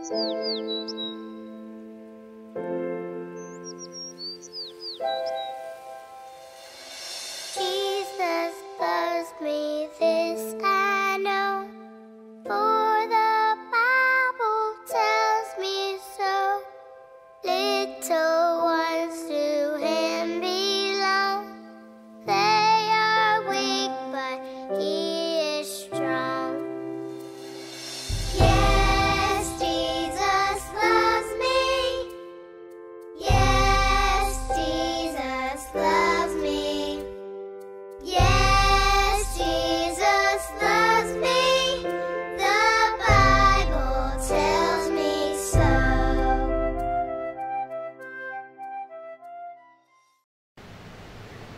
Jesus loves me, this I know, for the Bible tells me so. Little ones to Him belong. They are weak, but He is strong. Yes, Jesus loves me. Yes, Jesus loves me. Yes, Jesus loves me. The Bible tells me so.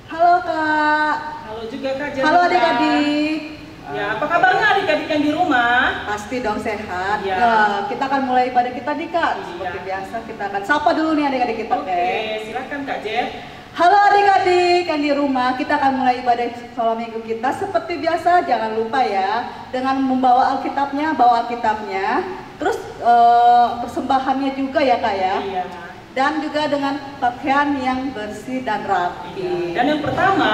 Halo Kak. Halo juga Kak Janita. Halo adik-adik. Ya, apa kabarnya adik-adik yang di rumah? Pasti dong sehat. Ya. Nah, kita akan mulai ibadah kita nih Kak. Iya. Seperti biasa kita akan sapa dulu nih adik-adik kita. Oke, silakan Kak Jet. Halo adik-adik yang di rumah, kita akan mulai ibadah sholat minggu kita seperti biasa. Jangan lupa ya, dengan membawa Alkitabnya, bawa Alkitabnya. Terus persembahannya juga ya Kak ya. Iya. Dan juga dengan pakaian yang bersih dan rapi. Dan yang pertama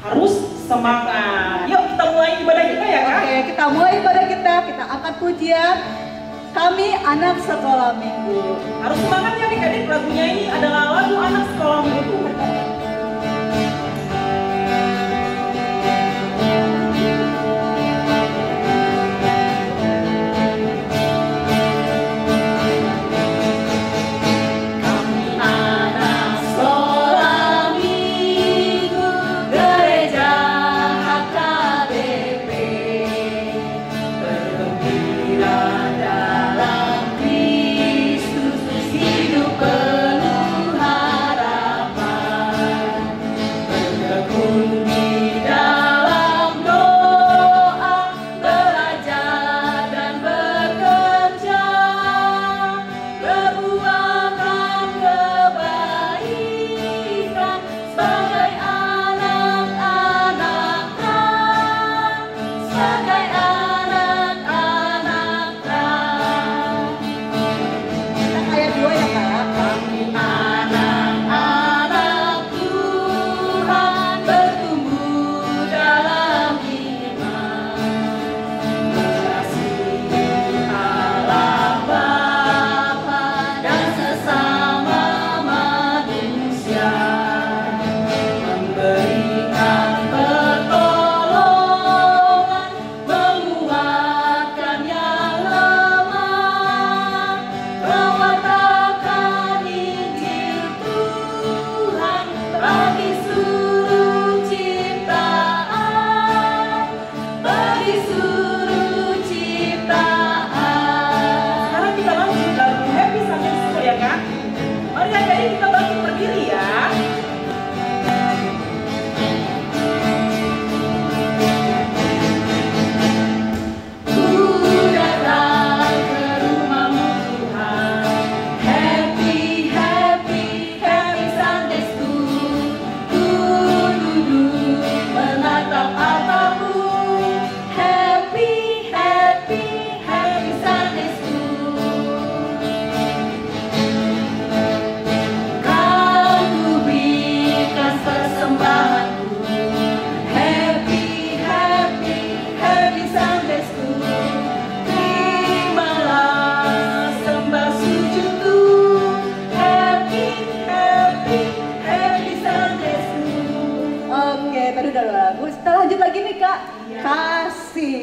harus semangat. Yuk kita mulai ibadah kita ya Kak. Oke, kita mulai ibadah kita. Kita angkat pujian. Kami anak sekolah minggu. Harus semangat ya adik-adik. Lagunya ini adalah lagu anak sekolah minggu.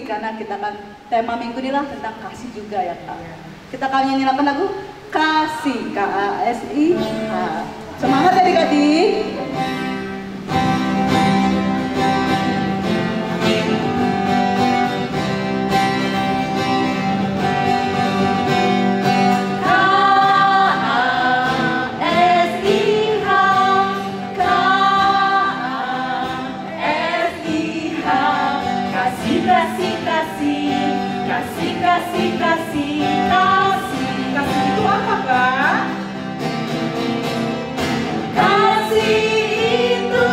Karena kita kan tema minggu ini lah tentang kasih juga ya Kak. Kita akan nyanyikan lagu Kasih, KASIH. Semangat adik-adik. Kasih itu apa Kak? Kasih itu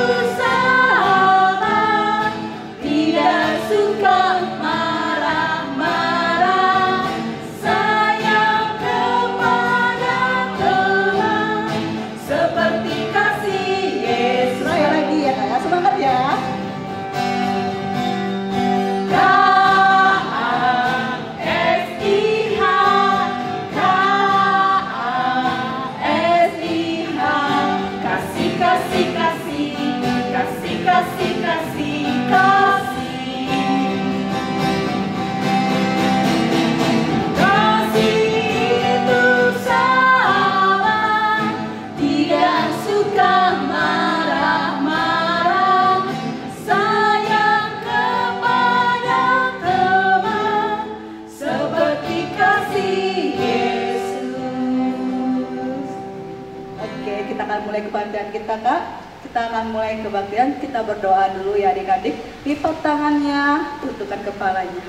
mulai kebaktian kita Kak. Kita akan mulai kebaktian, kita berdoa dulu ya adik-adik. Lipat tangannya, tundukkan kepalanya.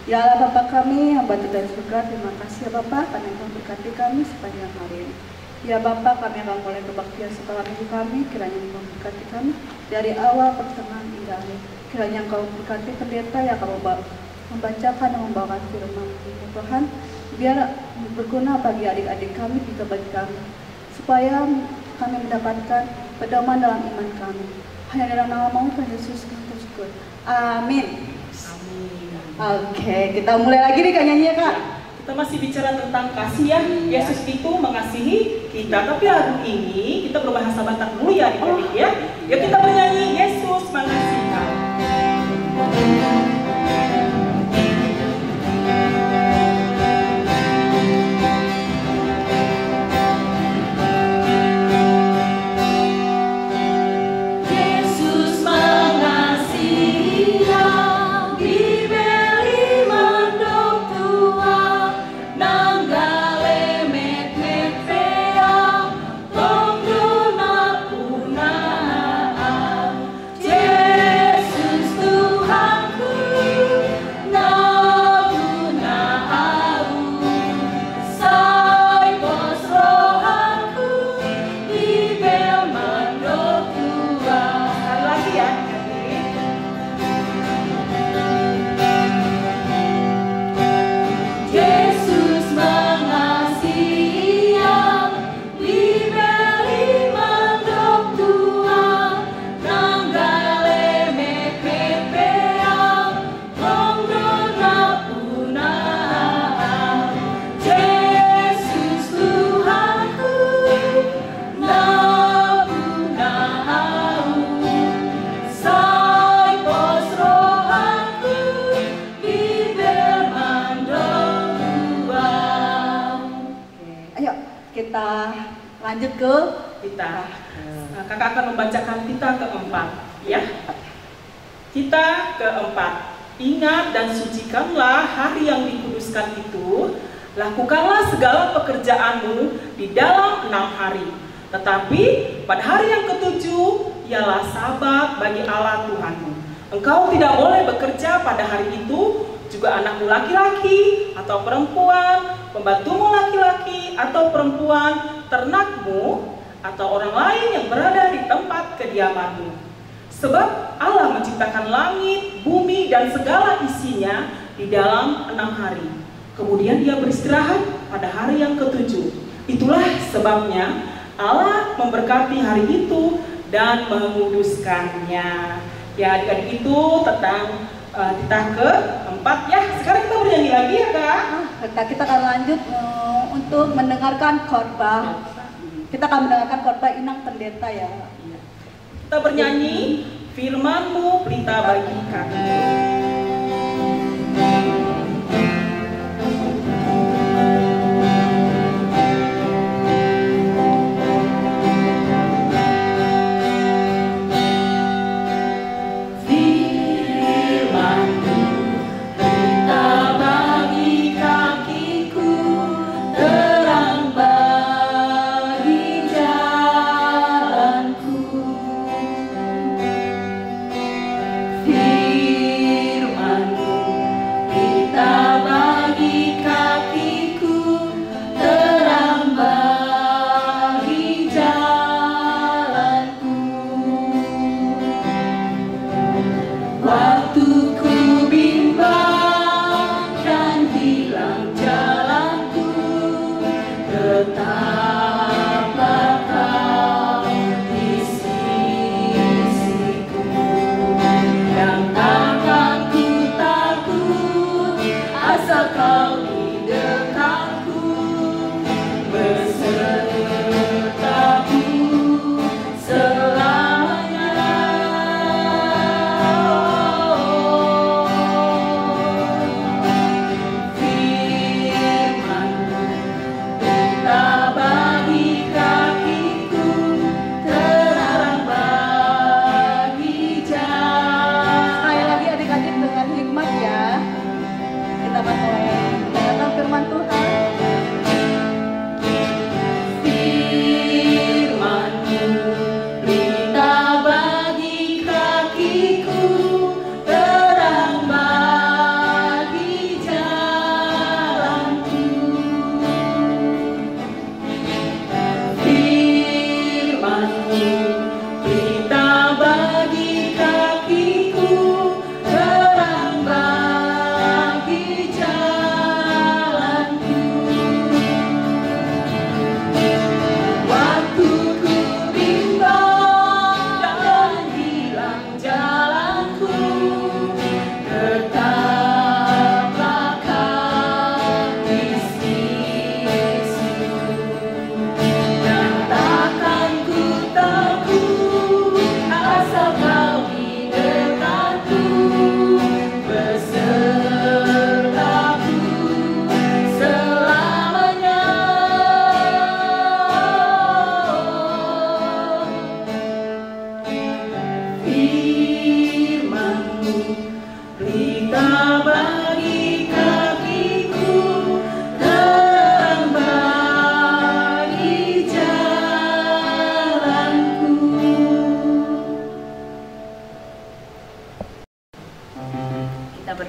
Ya Allah Bapa kami, hamba Tuhan surga, terima kasih ya Bapa karena Engkau berkati kami sepanjang hari ini. Ya Bapa, kami akan mulai kebaktian sekolah minggu kami, kiranya Engkau berkati kami dari awal, pertengahan hingga akhir. Kiranya Engkau berkati pendeta yang akan membacakan dan membawakan firman Tuhan, biar berguna bagi adik-adik kami juga bagi kami, supaya kami mendapatkan pedoman dalam iman kami. Hanya dalam nama Tuhan Yesus Kristus. Amin. Oke, kita mulai lagi nih Kak nyanyi ya Kak. Kita masih bicara tentang kasih ya. Yesus itu mengasihi kita. Tapi hari ini kita berbahasa Batak dulu ya adik-adik ya. Yuk kita bernyanyi Yesus mengasihi kau. Lanjut ke kita. Kakak akan membacakan kita keempat, ya. Kita keempat. Ingat dan sucikanlah hari yang dikuduskan itu. Lakukanlah segala pekerjaanmu di dalam 6 hari. Tetapi pada hari yang ketujuh ialah Sabat bagi Allah Tuhanmu. Engkau tidak boleh bekerja pada hari itu. Juga anakmu laki-laki atau perempuan, pembantumu laki-laki atau perempuan, ternakmu, atau orang lain yang berada di tempat kediamanmu. Sebab Allah menciptakan langit, bumi, dan segala isinya di dalam 6 hari. Kemudian Dia beristirahat pada hari yang ketujuh. Itulah sebabnya Allah memberkati hari itu dan menguduskannya. Ya, adik-adik itu tentang kita keempat ya. Sekarang kita bernyanyi lagi ya Kak. Kita akan lanjut untuk mendengarkan khotbah. Kita akan mendengarkan khotbah Inang Pendeta ya. Kita bernyanyi Firman-Mu pelita bagi kami. Firman-Mu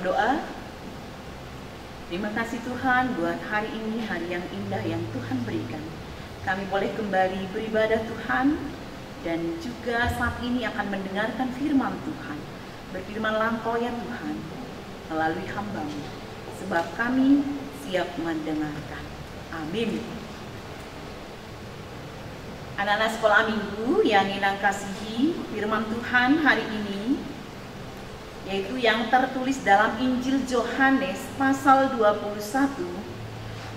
berdoa. Terima kasih Tuhan buat hari ini, hari yang indah yang Tuhan berikan. Kami boleh kembali beribadah Tuhan, dan juga saat ini akan mendengarkan firman Tuhan. Berfirmanlah Engkau ya Tuhan melalui hamba-Mu, sebab kami siap mendengarkan. Amin. Anak-anak sekolah minggu yang Inang kasihi, firman Tuhan hari ini yaitu yang tertulis dalam Injil Yohanes pasal 21,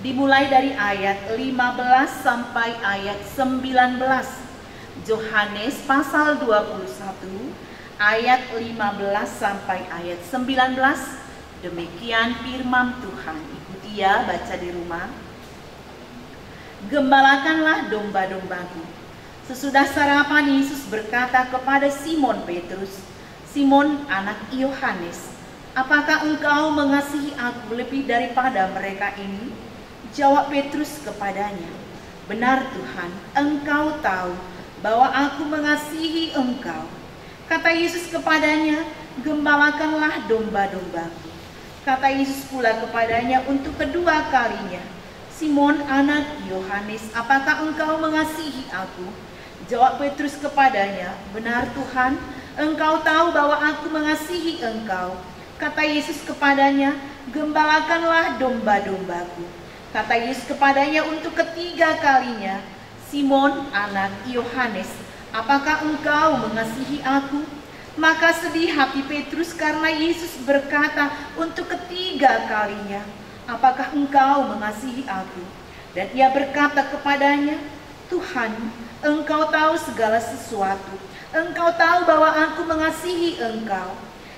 dimulai dari ayat 15 sampai ayat 19. Yohanes pasal 21 ayat 15 sampai ayat 19. Demikian firman Tuhan. Ikuti ya, baca di rumah. Gembalakanlah domba-dombaku. Sesudah sarapan, Yesus berkata kepada Simon Petrus, Simon anak Yohanes, apakah engkau mengasihi aku lebih daripada mereka ini? Jawab Petrus kepadanya, benar Tuhan, engkau tahu bahwa aku mengasihi engkau. Kata Yesus kepadanya, gembalakanlah domba-dombaku. Kata Yesus pula kepadanya untuk kedua kalinya, Simon anak Yohanes, apakah engkau mengasihi aku? Jawab Petrus kepadanya, benar Tuhan, engkau tahu bahwa aku mengasihi engkau. Kata Yesus kepadanya, gembalakanlah domba-dombaku. Kata Yesus kepadanya untuk ketiga kalinya, Simon anak Yohanes, apakah engkau mengasihi aku? Maka sedih hati Petrus karena Yesus berkata untuk ketiga kalinya, apakah engkau mengasihi aku? Dan ia berkata kepadanya, Tuhan, engkau tahu segala sesuatu. Engkau tahu bahwa aku mengasihi engkau.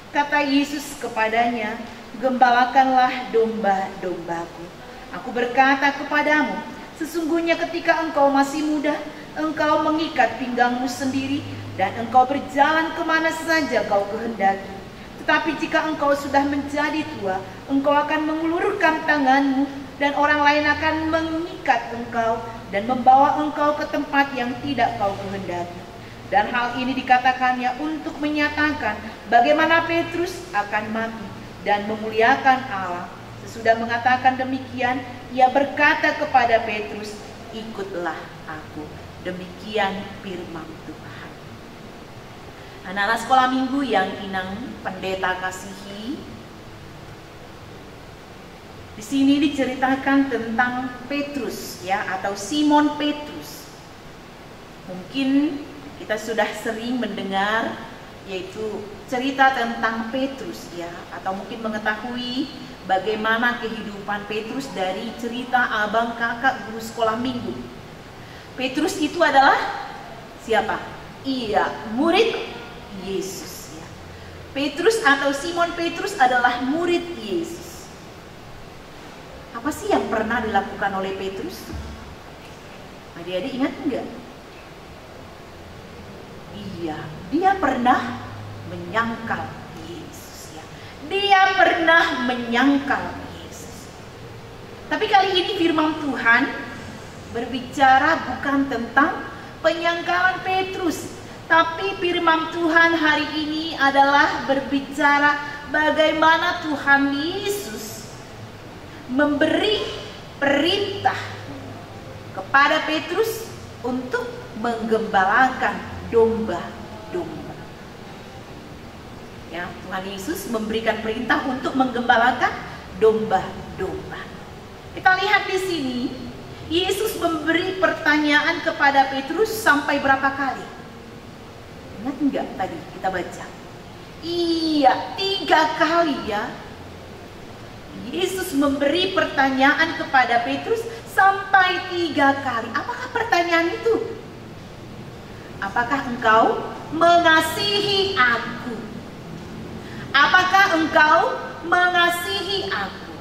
Kata Yesus kepadanya, gembalakanlah domba-dombaku. Aku berkata kepadamu, sesungguhnya ketika engkau masih muda, engkau mengikat pinggangmu sendiri, dan engkau berjalan kemana saja kau kehendaki. Tetapi jika engkau sudah menjadi tua, engkau akan mengulurkan tanganmu, dan orang lain akan mengikat engkau, dan membawa engkau ke tempat yang tidak kau kehendaki. Dan hal ini dikatakannya untuk menyatakan bagaimana Petrus akan mati dan memuliakan Allah. Sesudah mengatakan demikian, ia berkata kepada Petrus, ikutlah aku. Demikian firman Tuhan. Anak-anak sekolah minggu yang Inang pendeta kasihi, di sini diceritakan tentang Petrus ya, atau Simon Petrus. Mungkin kita sudah sering mendengar yaitu cerita tentang Petrus ya, atau mungkin mengetahui bagaimana kehidupan Petrus dari cerita abang kakak guru sekolah minggu. Petrus itu adalah siapa? Iya, murid Yesus ya. Petrus atau Simon Petrus adalah murid Yesus. Apa sih yang pernah dilakukan oleh Petrus? Adik-adik ingat enggak? Iya, dia pernah menyangkal Yesus ya. Dia pernah menyangkal Yesus. Tapi kali ini firman Tuhan berbicara bukan tentang penyangkalan Petrus, tapi firman Tuhan hari ini adalah berbicara bagaimana Tuhan Yesus memberi perintah kepada Petrus untuk menggembalakan domba-domba. Ya, Tuhan Yesus memberikan perintah untuk menggembalakan domba-domba. Kita lihat di sini, Yesus memberi pertanyaan kepada Petrus sampai berapa kali? Ingat enggak tadi kita baca? Iya, 3 kali ya. Yesus memberi pertanyaan kepada Petrus sampai 3 kali. Apakah pertanyaan itu? Apakah engkau mengasihi aku? Apakah engkau mengasihi aku?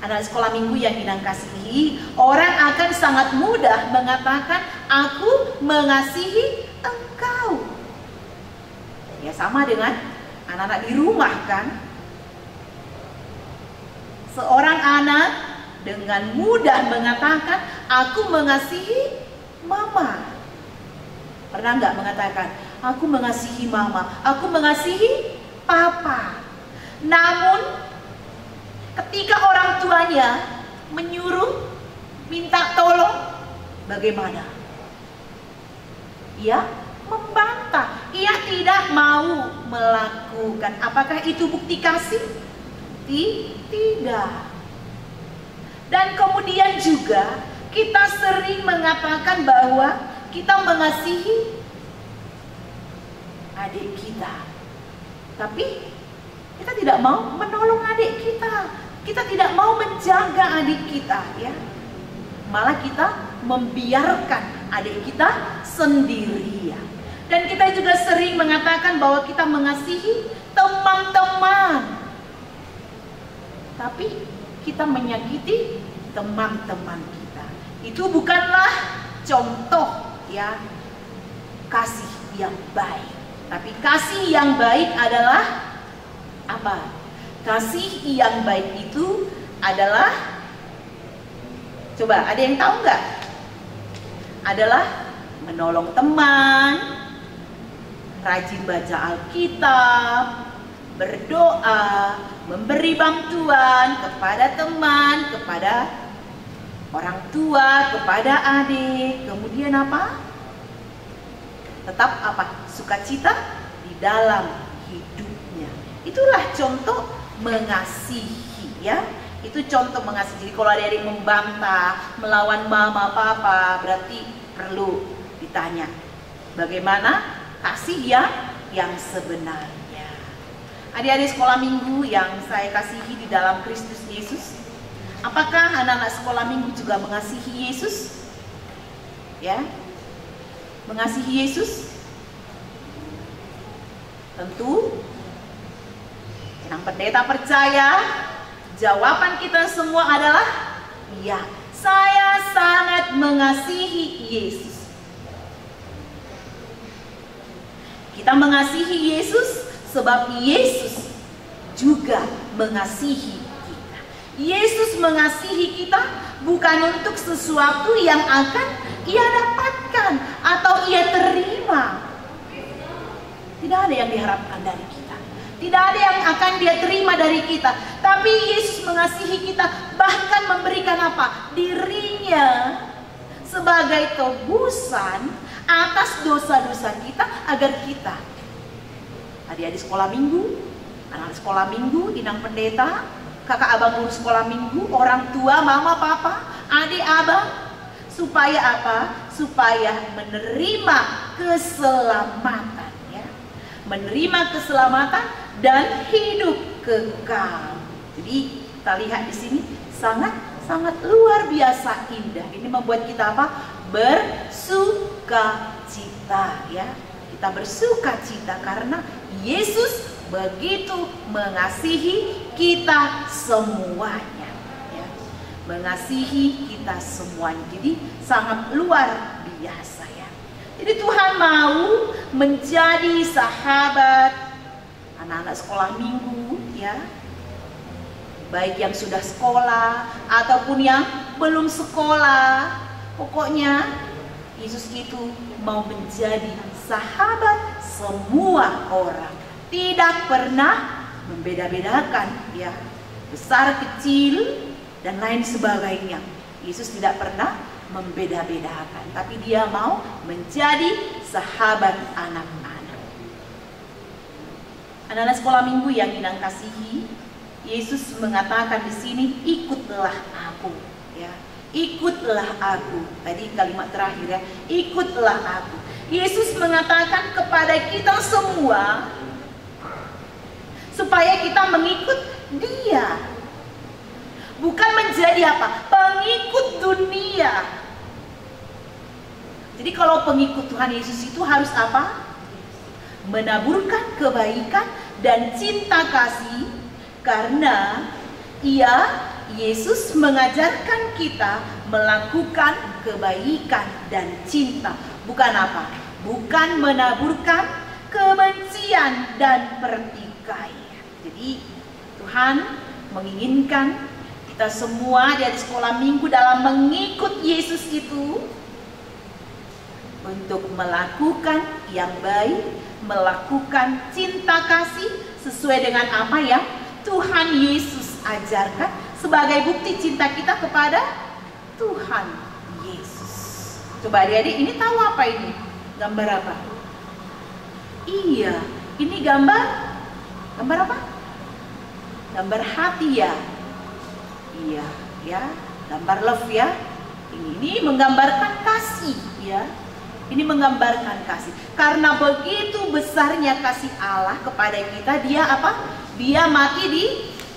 Anak sekolah minggu yang Inang kasihi, orang akan sangat mudah mengatakan aku mengasihi engkau. Ya sama dengan anak-anak di rumah kan? Seorang anak dengan mudah mengatakan aku mengasihi mama. Pernah nggak mengatakan, aku mengasihi mama, aku mengasihi papa. Namun ketika orang tuanya menyuruh, minta tolong, bagaimana? Ia membantah, ia tidak mau melakukan. Apakah itu bukti kasih? Tidak. Dan kemudian juga kita sering mengatakan bahwa kita mengasihi adik kita, tapi kita tidak mau menolong adik kita. Kita tidak mau menjaga adik kita, ya. Malah kita membiarkan adik kita sendirian. Dan kita juga sering mengatakan bahwa kita mengasihi teman-teman, tapi kita menyakiti teman-teman kita. Itu bukanlah contoh, ya, kasih yang baik. Tapi kasih yang baik adalah apa? Kasih yang baik itu adalah, coba ada yang tahu nggak? Adalah menolong teman, rajin baca Alkitab, berdoa, memberi bantuan kepada teman, kepada orang tua, kepada adik. Kemudian apa? Tetap apa? Sukacita di dalam hidupnya. Itulah contoh mengasihi, ya. Itu contoh mengasihi. Jadi kalau ada yang membantah, melawan mama papa, berarti perlu ditanya bagaimana kasih yang sebenarnya. Adik-adik sekolah minggu yang saya kasihi di dalam Kristus Yesus, apakah anak-anak sekolah minggu juga mengasihi Yesus? Ya, mengasihi Yesus? Tentu. Yang pendeta percaya, jawaban kita semua adalah ya, saya sangat mengasihi Yesus. Kita mengasihi Yesus sebab Yesus juga mengasihi kita. Yesus mengasihi kita bukan untuk sesuatu yang akan ia dapatkan atau ia terima. Tidak ada yang diharapkan dari kita. Tidak ada yang akan dia terima dari kita. Tapi Yesus mengasihi kita, bahkan memberikan apa? Dirinya sebagai tebusan atas dosa-dosa kita, agar kita, adik-adik sekolah minggu, anak sekolah minggu, inang pendeta, kakak abang guru sekolah minggu, orang tua, mama, papa, adik abang, supaya apa? Supaya menerima keselamatan, ya. Menerima keselamatan dan hidup kekal. Jadi kita lihat di sini sangat luar biasa indah. Ini membuat kita apa? Bersukacita, ya. Kita bersukacita karena Yesus begitu mengasihi kita semuanya, ya. Mengasihi kita semuanya. Jadi sangat luar biasa, ya. Jadi Tuhan mau menjadi sahabat anak-anak sekolah minggu, ya, baik yang sudah sekolah ataupun yang belum sekolah. Pokoknya Yesus itu mau menjadi sahabat semua orang, tidak pernah membeda-bedakan, ya, besar kecil dan lain sebagainya. Yesus tidak pernah membeda-bedakan, tapi dia mau menjadi sahabat anak-anak. Anak-anak sekolah minggu yang inang kasihi, Yesus mengatakan di sini, ikutlah aku, ya. Ikutlah aku. Tadi kalimat terakhir, ya, ikutlah aku. Yesus mengatakan kepada kita semua supaya kita mengikut Dia. Bukan menjadi apa? Pengikut dunia. Jadi kalau pengikut Tuhan Yesus itu harus apa? Menaburkan kebaikan dan cinta kasih, karena Yesus mengajarkan kita melakukan kebaikan dan cinta. Bukan apa? Bukan menaburkan kebencian dan pertikaian. Jadi Tuhan menginginkan kita semua dari sekolah minggu dalam mengikut Yesus itu untuk melakukan yang baik, melakukan cinta kasih sesuai dengan apa yang Tuhan Yesus ajarkan sebagai bukti cinta kita kepada Tuhan Yesus. Coba adik-adik, ini tahu apa ini? Gambar apa? Iya, ini gambar apa? Gambar hati ya. Iya, ya, gambar love ya. Ini menggambarkan kasih ya. Ini menggambarkan kasih. Karena begitu besarnya kasih Allah kepada kita, dia apa? Dia mati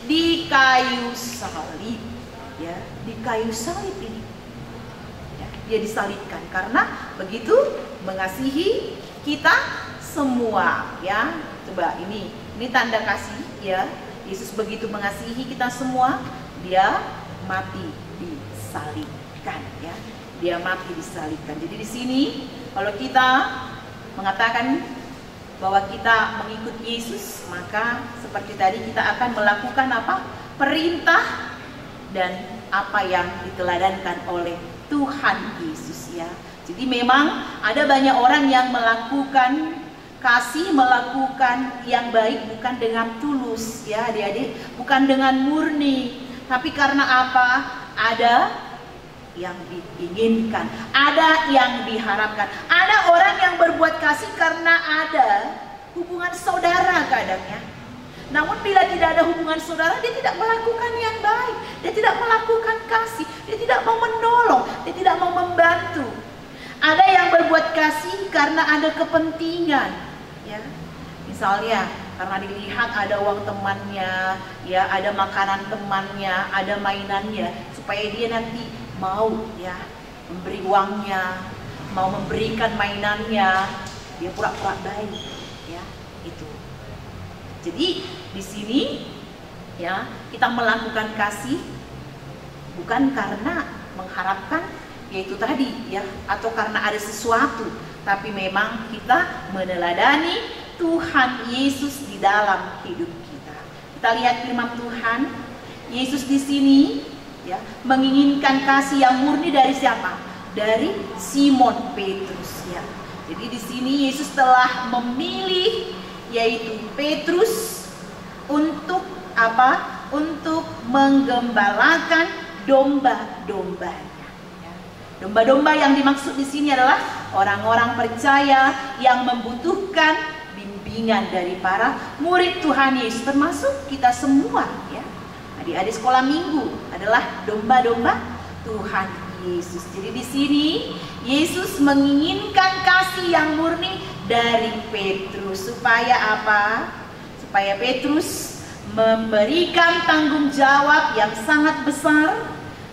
di kayu salib. Ya, di kayu salib ini. Ya, dia disalibkan karena begitu mengasihi kita semua ya. Coba ini tanda kasih ya. Yesus begitu mengasihi kita semua, dia mati disalibkan ya. Dia mati disalibkan. Jadi di sini kalau kita mengatakan bahwa kita mengikut Yesus, maka seperti tadi kita akan melakukan apa? Perintah dan apa yang diteladankan oleh Tuhan Yesus ya. Jadi memang ada banyak orang yang melakukan kasih, melakukan yang baik bukan dengan tulus ya adik-adik, bukan dengan murni, tapi karena apa? Ada yang diinginkan, ada yang diharapkan. Ada orang yang berbuat kasih karena ada hubungan saudara kadangnya. Namun bila tidak ada hubungan saudara, dia tidak melakukan yang baik, dia tidak melakukan kasih, dia tidak mau menolong, dia tidak mau membantu. Ada yang berbuat kasih karena ada kepentingan. Ya, misalnya karena dilihat ada uang temannya, ya ada makanan temannya, ada mainannya, supaya dia nanti mau ya memberi uangnya, mau memberikan mainannya, dia pura-pura baik, ya itu. Jadi di sini ya kita melakukan kasih bukan karena mengharapkan yaitu tadi ya atau karena ada sesuatu, tapi memang kita meneladani Tuhan Yesus di dalam hidup kita. Kita lihat firman Tuhan, Yesus di sini ya menginginkan kasih yang murni dari siapa? Dari Simon Petrus ya. Jadi di sini Yesus telah memilih yaitu Petrus untuk apa? Untuk menggembalakan domba-dombanya. Domba-domba yang dimaksud di sini adalah orang-orang percaya yang membutuhkan bimbingan dari para murid Tuhan Yesus, termasuk kita semua ya. Adik-adik sekolah minggu adalah domba-domba Tuhan Yesus. Jadi di sini Yesus menginginkan kasih yang murni dari Petrus supaya apa? Supaya Petrus memberikan tanggung jawab yang sangat besar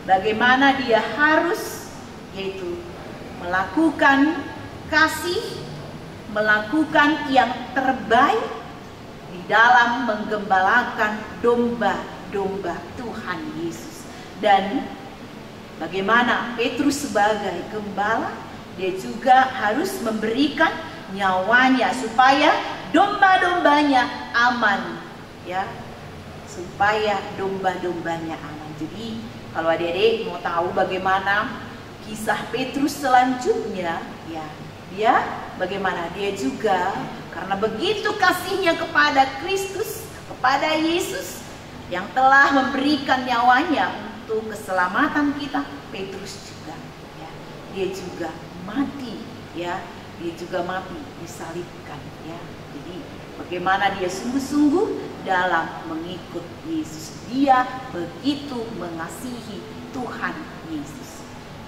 bagaimana dia harus yaitu melakukan kasih, melakukan yang terbaik di dalam menggembalakan domba-domba Tuhan Yesus. Dan bagaimana Petrus sebagai gembala, dia juga harus memberikan nyawanya supaya domba-dombanya aman ya, supaya domba-dombanya aman. Jadi kalau adik-adik mau tahu bagaimana kisah Petrus selanjutnya, ya dia bagaimana dia juga karena begitu kasihnya kepada Kristus, kepada Yesus yang telah memberikan nyawanya untuk keselamatan kita, Petrus juga, ya dia juga mati, ya dia juga mati disalibkan, ya. Jadi bagaimana dia sungguh-sungguh dalam mengikut Yesus, dia begitu mengasihi Tuhan Yesus.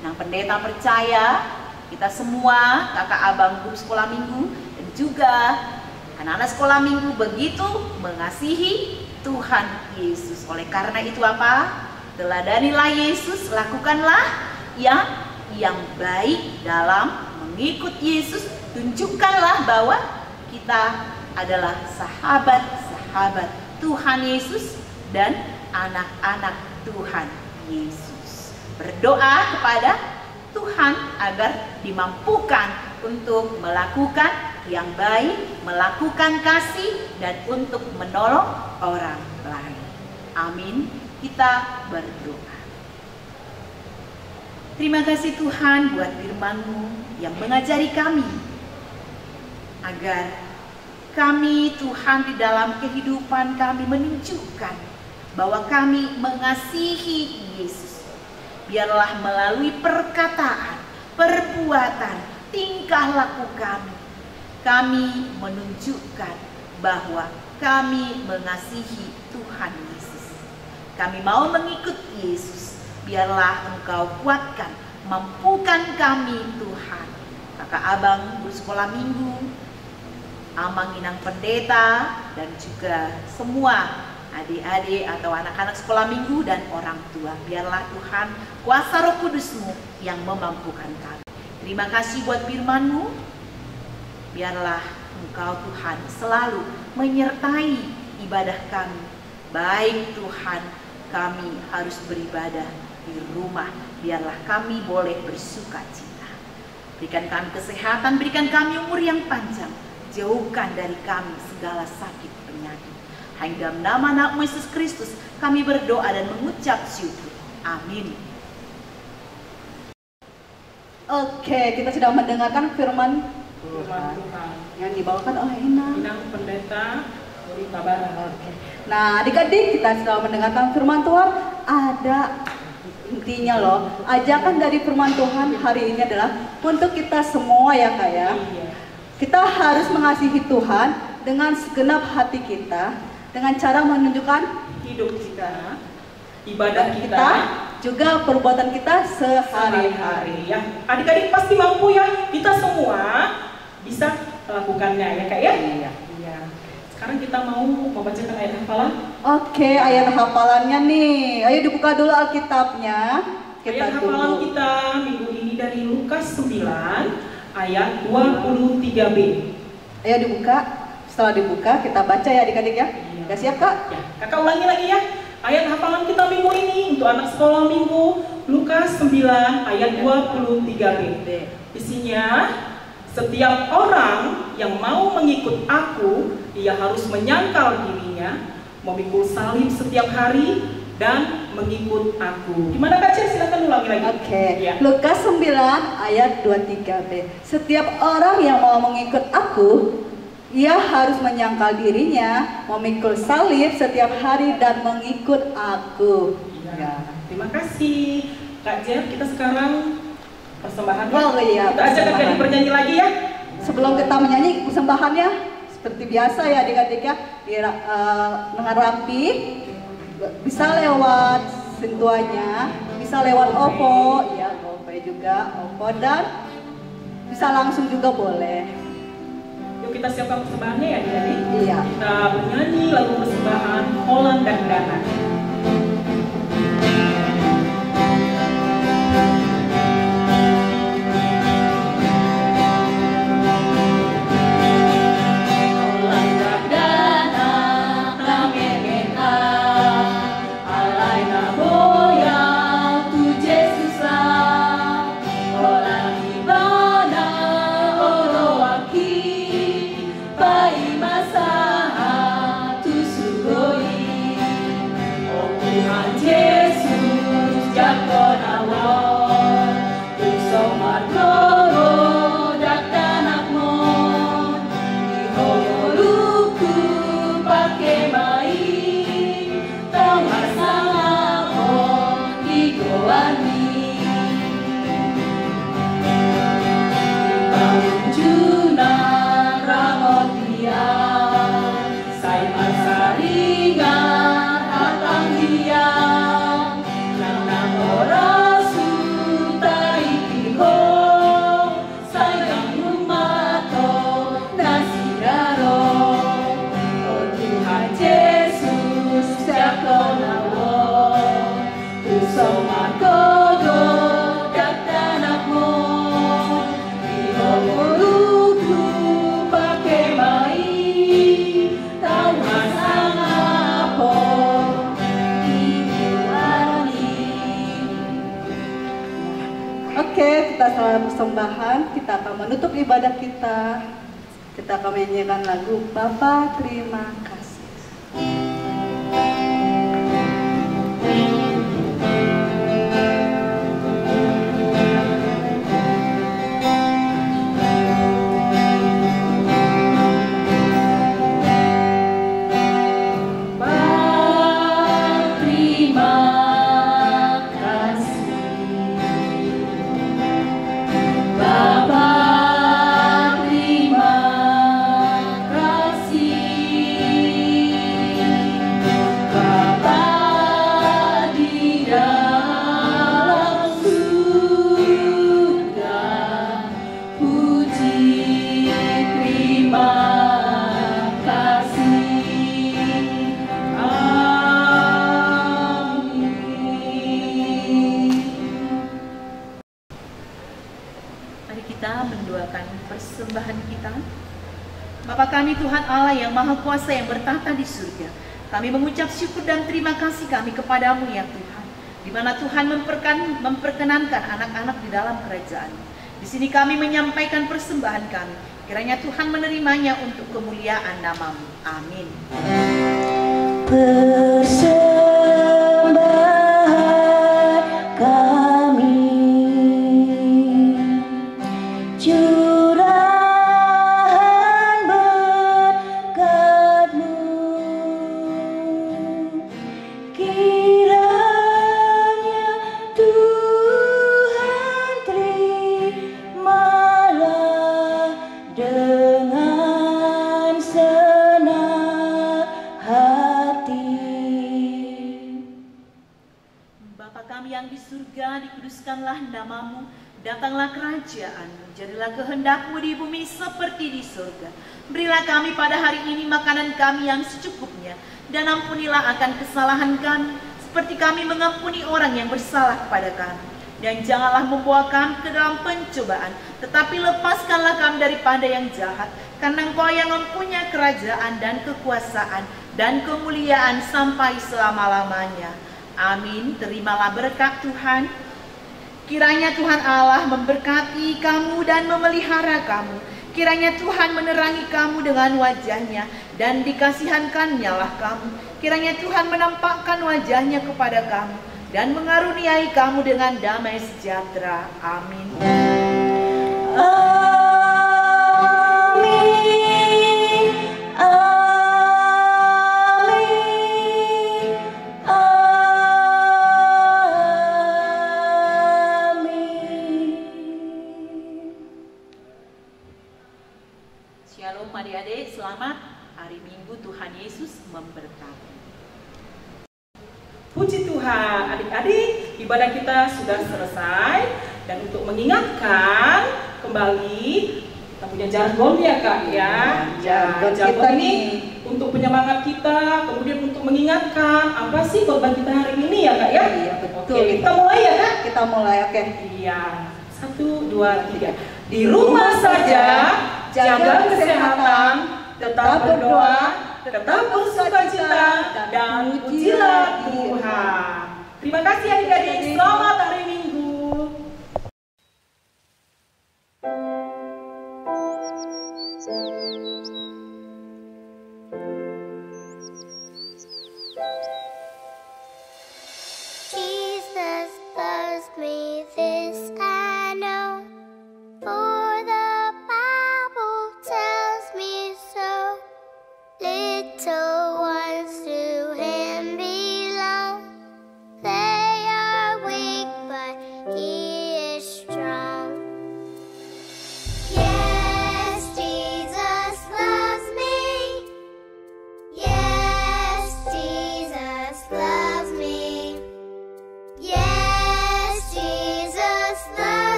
Nah, pendeta percaya, kita semua, kakak abang guru sekolah minggu, dan juga anak-anak sekolah minggu begitu mengasihi Tuhan Yesus. Oleh karena itu apa? Teladanilah Yesus, lakukanlah yang baik dalam mengikut Yesus. Tunjukkanlah bahwa kita adalah sahabat-sahabat Tuhan Yesus dan anak-anak Tuhan Yesus. Berdoa kepada Tuhan agar dimampukan untuk melakukan yang baik, melakukan kasih, dan untuk menolong orang lain. Amin. Kita berdoa. Terima kasih Tuhan buat firman-Mu yang mengajari kami agar kami Tuhan di dalam kehidupan kami menunjukkan bahwa kami mengasihi Yesus. Biarlah melalui perkataan, perbuatan, tingkah laku kami menunjukkan bahwa kami mengasihi Tuhan Yesus. Kami mau mengikut Yesus. Biarlah Engkau kuatkan, mampukan kami Tuhan. Kakak abang guru sekolah minggu, Amang Inang pendeta, dan juga semua adik-adik atau anak-anak sekolah minggu dan orang tua. Biarlah Tuhan kuasa Roh Kudus-Mu yang memampukan kami. Terima kasih buat firman-Mu. Biarlah Engkau Tuhan selalu menyertai ibadah kami. Baik Tuhan, kami harus beribadah di rumah. Biarlah kami boleh bersuka cita. Berikan kami kesehatan, berikan kami umur yang panjang. Jauhkan dari kami segala sakit penyakit. Hanya dalam nama anak Yesus Kristus kami berdoa dan mengucap syukur. Amin. Oke, kita sudah mendengarkan firman Firman Tuhan. yang dibawakan oleh Inang. Inang pendeta Berita Barat. Oke. Nah, adik-adik, kita sudah mendengarkan firman Tuhan. Ada intinya loh. Ajakan dari firman Tuhan hari ini adalah untuk kita semua ya Kak ya. Iya. Kita harus mengasihi Tuhan dengan segenap hati kita, dengan cara menunjukkan Hidup kita, ibadah kita, juga perbuatan kita sehari-hari. sehari-hari ya. Adik-adik pasti mampu ya. Kita semua bisa melakukannya ya Kak ya. Iya. Iya. Sekarang kita mau membacakan ayat hafalan. Oke, ayat hafalannya nih. Ayo dibuka dulu Alkitabnya. Ayat hafalan tunggu. kita minggu ini dari Lukas 9 ayat 23b. Ayo dibuka. Setelah dibuka, kita baca ya adik-adik ya. Iya. Udah siap Kak? Ya, kakak ulangi lagi ya. Ayat hafalan kita minggu ini untuk anak sekolah minggu Lukas 9 ayat 23b. Isinya, setiap orang yang mau mengikut aku, dia harus menyangkal dirinya, memikul salib setiap hari, dan mengikut aku. Gimana Kak Cia? Silakan ulangi lagi. Oke, Ya. Lukas 9 ayat 23b. Setiap orang yang mau mengikut aku, ia harus menyangkal dirinya, memikul salib setiap hari dan mengikut aku. Ya. Terima kasih Kak Cia. Kita sekarang persembahan. Oh iya, Kita ajak persembahan. Kak bernyanyi lagi ya. Sebelum kita menyanyi persembahannya, seperti biasa ya adik-adik ya, dengan rapi, bisa lewat sentuhannya, bisa lewat OVO, ya GoPay juga, OVO, dan bisa langsung juga boleh. Yuk kita siapkan persembahannya ya adik-adik. Iya. Kita bernyanyi lagu persembahan Holland dan Dana. Oke, kita setelah persembahan, kita akan menutup ibadah kita. Kita akan menyanyikan lagu Bapa Terima Kasih. Bapa Bapa kami Tuhan Allah yang Maha Kuasa yang bertata di surga, kami mengucap syukur dan terima kasih kami kepadamu ya Tuhan, di mana Tuhan memperkenankan anak-anak di dalam kerajaan. Di sini kami menyampaikan persembahan kami, kiranya Tuhan menerimanya untuk kemuliaan nama-Mu. Amin. Persembahan kami, curahan berkat-Mu, kiranya Tuhan terimalah dengan senang hati. Bapa kami yang di surga, dikuduskanlah nama-Mu, datanglah kerajaan-Mu, jadilah kehendak-Mu di bumi seperti di surga. Berilah kami pada hari ini makanan kami yang secukupnya, dan ampunilah akan kesalahan kami, seperti kami mengampuni orang yang bersalah kepada kami. Dan janganlah membawa kami ke dalam pencobaan, tetapi lepaskanlah kami daripada yang jahat, karena Engkau yang mempunyai kerajaan dan kekuasaan dan kemuliaan sampai selama-lamanya. Amin. Terimalah berkat Tuhan. Kiranya Tuhan Allah memberkati kamu dan memelihara kamu. Kiranya Tuhan menerangi kamu dengan wajahnya dan dikasihankannya lah kamu. Kiranya Tuhan menampakkan wajahnya kepada kamu dan mengaruniai kamu dengan damai sejahtera. Amin. Amin. Amin. Amin. Shalom adik-adik, selamat hari Minggu, Tuhan Yesus memberkati. Puji Tuhan, adik-adik, ibadah kita sudah selesai. Dan untuk mengingatkan kembali, kita punya jargon ya Kak ya. Jargon Jargon kita ini nih. untuk penyemangat kita, kemudian untuk mengingatkan apa sih korban kita hari ini ya Kak ya. Iya, betul. Oke, kita mulai ya Kak. Kita mulai, oke. Iya, 1, 2, 3. Di rumah saja, jaga kesehatan, tetap berdoa, tetap bersukacita, dan pujilah Tuhan. Terima kasih adik-adik, selamat hari Minggu. Jesus loves me, this